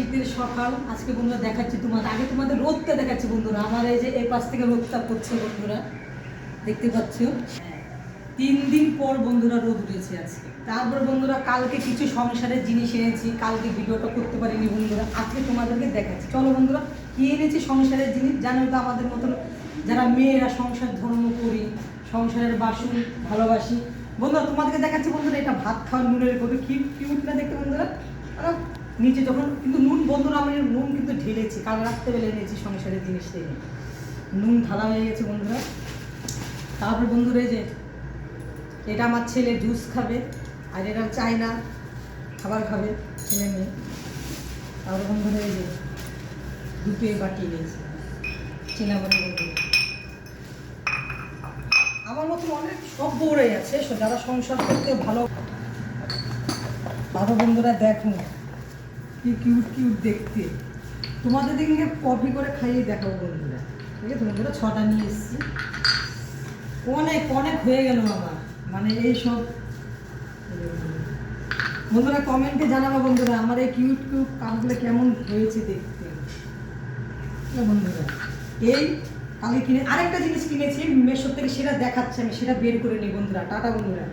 শীতের সকাল। আজকে বন্ধুরা দেখাচ্ছি তোমাদের, আগে তোমাদের রোদটা দেখাচ্ছি বন্ধুরা। আমার এই যে এই পাশ থেকে রোদটা পড়ছে বন্ধুরা, দেখতে পাচ্ছ। 3 দিন পর বন্ধুরা রোদ উঠেছে আজকে। তারপর বন্ধুরা কালকে কিছু সংসারের জিনিস এনেছি, কালকে ভিডিওটা করতে পারিনি বন্ধুরা, আজকে তোমাদেরকে দেখাচ্ছি। চলো বন্ধুরা, কি এনেছি সংসারের জিনিস জানো তো, আমাদের মতন যারা মেয়েরা সংসার ধর্ম করি, সংসারের বাসন ভালোবাসি বন্ধুরা, তোমাদেরকে দেখাচ্ছি বন্ধুরা। এটা ভাত খাওয়ার নুনের কত কিউট না দেখতে বন্ধুরা। নিচে যখন কিন্তু নুন বন্ধুরা, আমি নুন কিন্তু ঢেলেছি, কাল রাত্রেবেলা এনেছি সংসারের জিনিস থেকে, নুন ঢালা হয়ে গেছে বন্ধুরা। তারপর বন্ধুরা এই যে এটা আমার ছেলে জুস খাবে, আর এটা চায়না খাবার খাবে ছেলে মেয়ে। তারপর বন্ধুরা এই যে দুটো বাটি নিয়েছে চিনাবাটি বন্ধুরা। আমার মতো অনেক সব বউরাই আছে যারা সংসার করতে ভালো। বাবা বন্ধুরা দেখো কি কিউট দেখতে, তোমাদের দিকে কফি করে খাইয়ে দেখাবো বন্ধুরা। ঠিক আছে বন্ধুরা, 6টা নিয়ে এসেছি, অনেক হয়ে গেল আমার, মানে এই সব বন্ধুরা কমেন্টে জানাবো বন্ধুরা আমার এই কিউট কাপগুলো কেমন হয়েছে দেখতে বন্ধুরা। এই কালকে কিনে আরেকটা জিনিস কিনেছি মেশো থেকে, সেটা দেখাচ্ছে, আমি সেটা বের করে নিই বন্ধুরা। টাটা বন্ধুরা।